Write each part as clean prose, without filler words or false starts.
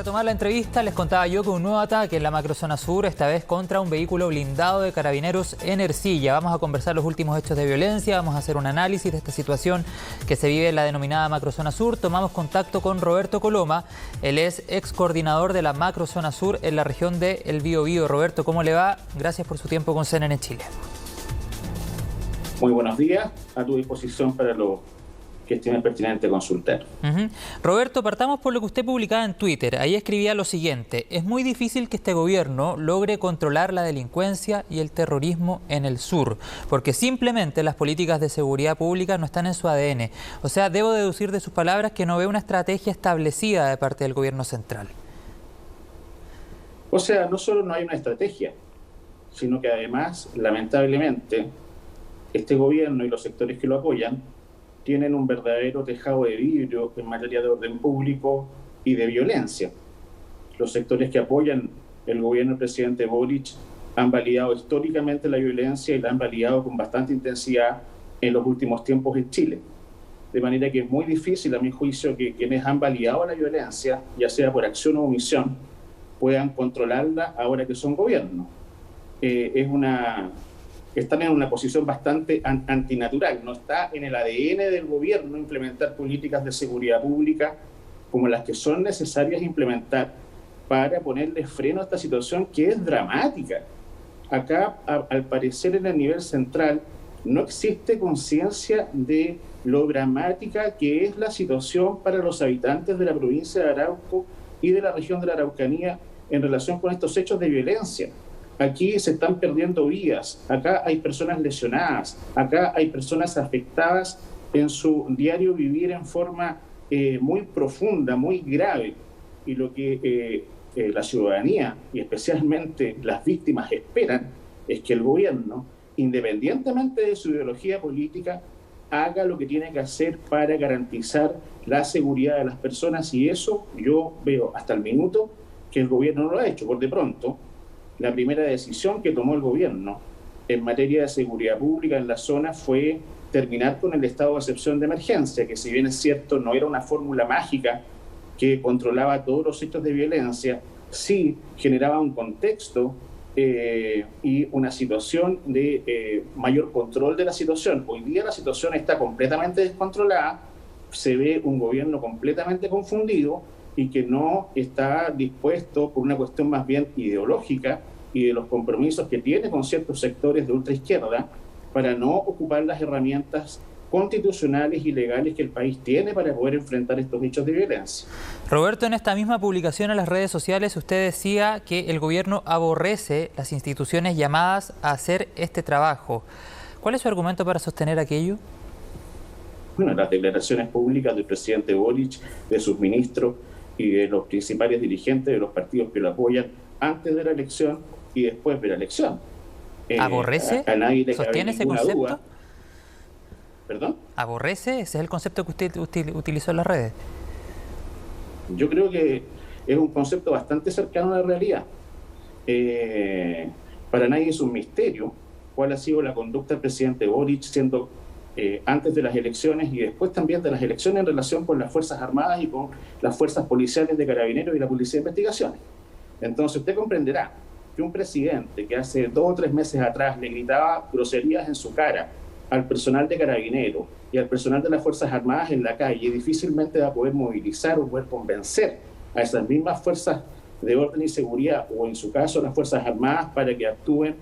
retomar la entrevista, les contaba yo que un nuevo ataque en la macrozona sur, esta vez contra un vehículo blindado de Carabineros en Ercilla. Vamos a conversar los últimos hechos de violencia, vamos a hacer un análisis de esta situación que se vive en la denominada macrozona sur. Tomamos contacto con Roberto Coloma, él es ex coordinador de la macrozona sur en la región de El Biobío. Roberto, ¿cómo le va? Gracias por su tiempo con CNN Chile. Muy buenos días, a tu disposición para lo que estime pertinente consultar. Roberto, partamos por lo que usted publicaba en Twitter. Ahí escribía lo siguiente: es muy difícil que este gobierno logre controlar la delincuencia y el terrorismo en el sur, porque simplemente las políticas de seguridad pública no están en su ADN. O sea, debo deducir de sus palabras que no ve una estrategia establecida de parte del gobierno central. O sea, no solo no hay una estrategia, sino que además, lamentablemente, este gobierno y los sectores que lo apoyan tienen un verdadero tejado de vidrio en materia de orden público y de violencia. Los sectores que apoyan el gobierno del presidente Boric han validado históricamente la violencia y la han validado con bastante intensidad en los últimos tiempos en Chile. De manera que es muy difícil, a mi juicio, que quienes han validado la violencia, ya sea por acción o omisión, puedan controlarla ahora que son gobierno. Están en una posición bastante antinatural. No está en el ADN del gobierno implementar políticas de seguridad pública como las que son necesarias implementar para ponerle freno a esta situación que es dramática. Acá, al parecer, en el nivel central, no existe conciencia de lo dramática que es la situación para los habitantes de la provincia de Arauco y de la región de la Araucanía en relación con estos hechos de violencia. Aquí se están perdiendo vidas, acá hay personas lesionadas, acá hay personas afectadas en su diario vivir en forma muy profunda, muy grave. Y lo que la ciudadanía y especialmente las víctimas esperan es que el gobierno, independientemente de su ideología política, haga lo que tiene que hacer para garantizar la seguridad de las personas, y eso yo veo hasta el minuto que el gobierno no lo ha hecho. Por de pronto, la primera decisión que tomó el gobierno en materia de seguridad pública en la zona fue terminar con el estado de excepción de emergencia, que si bien es cierto no era una fórmula mágica que controlaba todos los hechos de violencia, sí generaba un contexto y una situación de mayor control de la situación. Hoy día la situación está completamente descontrolada, se ve un gobierno completamente confundido y que no está dispuesto, por una cuestión más bien ideológica y de los compromisos que tiene con ciertos sectores de ultraizquierda, para no ocupar las herramientas constitucionales y legales que el país tiene para poder enfrentar estos hechos de violencia. Roberto, en esta misma publicación en las redes sociales usted decía que el gobierno aborrece las instituciones llamadas a hacer este trabajo. ¿Cuál es su argumento para sostener aquello? Bueno, las declaraciones públicas del presidente Boric, de sus ministros y de los principales dirigentes de los partidos que lo apoyan antes de la elección y después de la elección. ¿Aborrece? A nadie le ¿Sostiene ese concepto? Duda. ¿Perdón? ¿Aborrece? ¿Ese es el concepto que usted utilizó en las redes? Yo creo que es un concepto bastante cercano a la realidad. Para nadie es un misterio cuál ha sido la conducta del presidente Boric, siendo antes de las elecciones y después también de las elecciones, en relación con las Fuerzas Armadas y con las fuerzas policiales de Carabineros y la Policía de Investigaciones. Entonces usted comprenderá que un presidente que hace 2 o 3 meses atrás le gritaba groserías en su cara al personal de Carabineros y al personal de las Fuerzas Armadas en la calle, difícilmente va a poder movilizar o poder convencer a esas mismas fuerzas de orden y seguridad, o en su caso las Fuerzas Armadas, para que actúen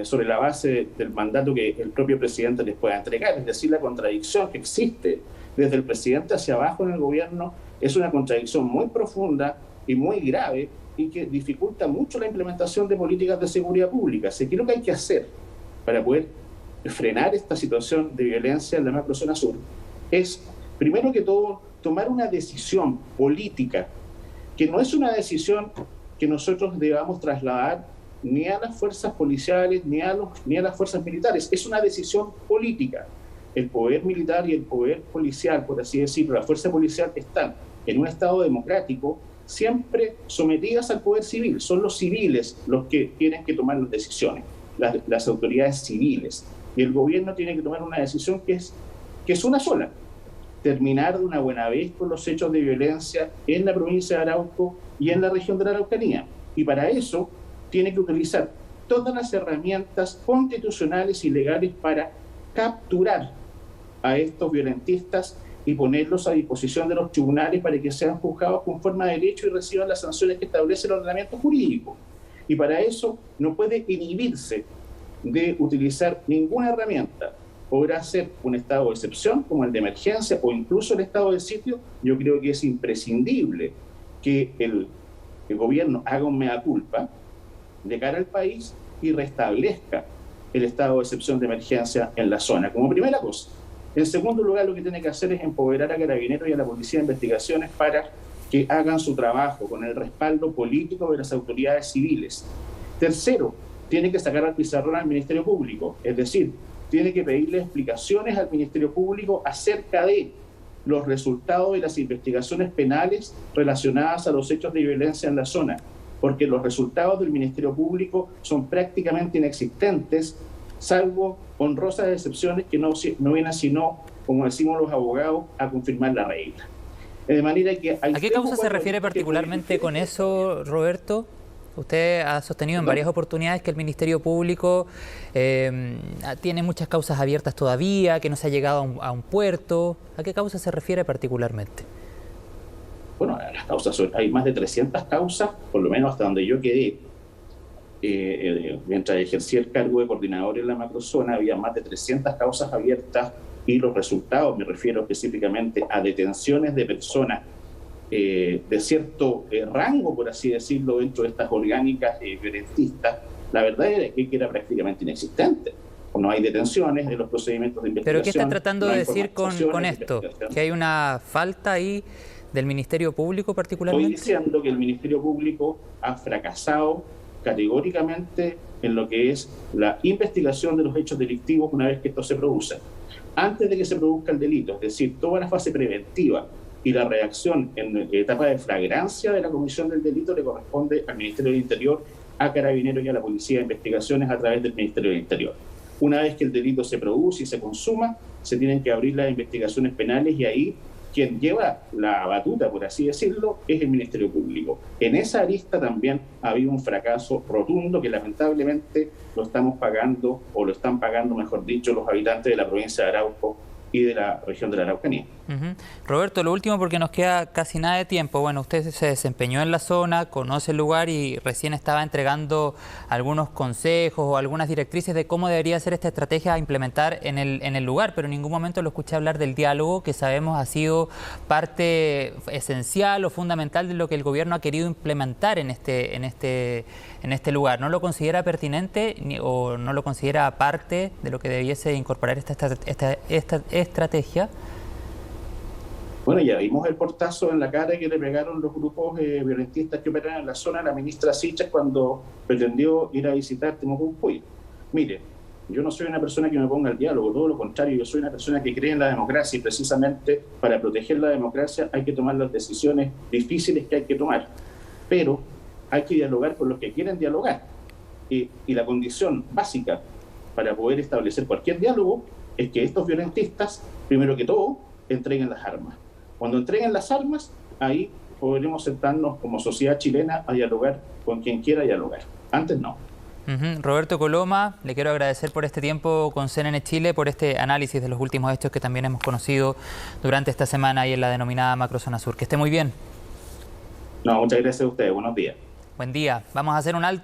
sobre la base del mandato que el propio presidente les pueda entregar. Es decir, la contradicción que existe desde el presidente hacia abajo en el gobierno es una contradicción muy profunda y muy grave, y que dificulta mucho la implementación de políticas de seguridad pública. Así que lo que hay que hacer para poder frenar esta situación de violencia en la macrozona sur es, primero que todo, tomar una decisión política, que no es una decisión que nosotros debamos trasladar ni a las fuerzas policiales ni a las fuerzas militares. Es una decisión política. El poder militar y el poder policial, por así decirlo, la fuerza policial, están en un Estado democrático siempre sometidas al poder civil. Son los civiles los que tienen que tomar las decisiones, las autoridades civiles. Y el gobierno tiene que tomar una decisión que es una sola: terminar de una buena vez con los hechos de violencia en la provincia de Arauco y en la región de la Araucanía. Y para eso tiene que utilizar todas las herramientas constitucionales y legales para capturar a estos violentistas y ponerlos a disposición de los tribunales para que sean juzgados conforme a derecho y reciban las sanciones que establece el ordenamiento jurídico. Y para eso no puede inhibirse de utilizar ninguna herramienta. Podrá ser un estado de excepción como el de emergencia o incluso el estado de sitio. Yo creo que es imprescindible que el gobierno haga un mea culpa de cara al país y restablezca el estado de excepción de emergencia en la zona, como primera cosa. En segundo lugar, lo que tiene que hacer es empoderar a Carabineros y a la Policía de Investigaciones para que hagan su trabajo con el respaldo político de las autoridades civiles. Tercero, tiene que sacar al pizarrón al Ministerio Público, es decir, tiene que pedirle explicaciones al Ministerio Público acerca de los resultados de las investigaciones penales relacionadas a los hechos de violencia en la zona, porque los resultados del Ministerio Público son prácticamente inexistentes, salvo honrosas excepciones que no vienen sino, como decimos los abogados, a confirmar la regla. De manera que ¿A qué causa se refiere particularmente con eso, Roberto? Usted ha sostenido en varias oportunidades que el Ministerio Público tiene muchas causas abiertas todavía, que no se ha llegado a un puerto. ¿A qué causa se refiere particularmente? Bueno, las causas hay más de 300 causas, por lo menos hasta donde yo quedé. Mientras ejercía el cargo de coordinador en la macrozona, había más de 300 causas abiertas y los resultados, me refiero específicamente a detenciones de personas de cierto rango, por así decirlo, dentro de estas orgánicas violentistas, la verdad es que era prácticamente inexistente. No hay detenciones de los procedimientos de investigación. ¿Pero qué está tratando de decir con esto? ¿Que hay una falta ahí del Ministerio Público particularmente? Estoy diciendo que el Ministerio Público ha fracasado categóricamente en lo que es la investigación de los hechos delictivos una vez que esto se produce. Antes de que se produzca el delito, es decir, toda la fase preventiva y la reacción en etapa de flagrancia de la comisión del delito le corresponde al Ministerio del Interior, a Carabineros y a la Policía de Investigaciones a través del Ministerio del Interior. Una vez que el delito se produce y se consuma, se tienen que abrir las investigaciones penales y ahí quien lleva la batuta, por así decirlo, es el Ministerio Público. En esa arista también ha habido un fracaso rotundo que lamentablemente lo estamos pagando, o lo están pagando, mejor dicho, los habitantes de la provincia de Arauco y de la región de la Araucanía. Roberto, lo último porque nos queda casi nada de tiempo. Bueno, usted se desempeñó en la zona, conoce el lugar y recién estaba entregando algunos consejos o algunas directrices de cómo debería ser esta estrategia a implementar en el lugar, pero en ningún momento lo escuché hablar del diálogo, que sabemos ha sido parte esencial o fundamental de lo que el gobierno ha querido implementar en este lugar. ¿No lo considera pertinente o no lo considera parte de lo que debiese incorporar esta estrategia? Bueno, ya vimos el portazo en la cara que le pegaron los grupos violentistas que operan en la zona a la ministra Sichas cuando pretendió ir a visitar Timocumpuy. Mire, yo no soy una persona que me ponga al diálogo, todo lo contrario, yo soy una persona que cree en la democracia y precisamente para proteger la democracia hay que tomar las decisiones difíciles que hay que tomar, pero hay que dialogar con los que quieren dialogar. Y la condición básica para poder establecer cualquier diálogo es que estos violentistas, primero que todo, entreguen las armas. Cuando entreguen las armas, ahí podremos sentarnos como sociedad chilena a dialogar con quien quiera dialogar. Antes no. Roberto Coloma, le quiero agradecer por este tiempo con CNN Chile, por este análisis de los últimos hechos que también hemos conocido durante esta semana y en la denominada Macrozona Sur. Que esté muy bien. No, muchas gracias a ustedes. Buenos días. Buen día. Vamos a hacer un alto.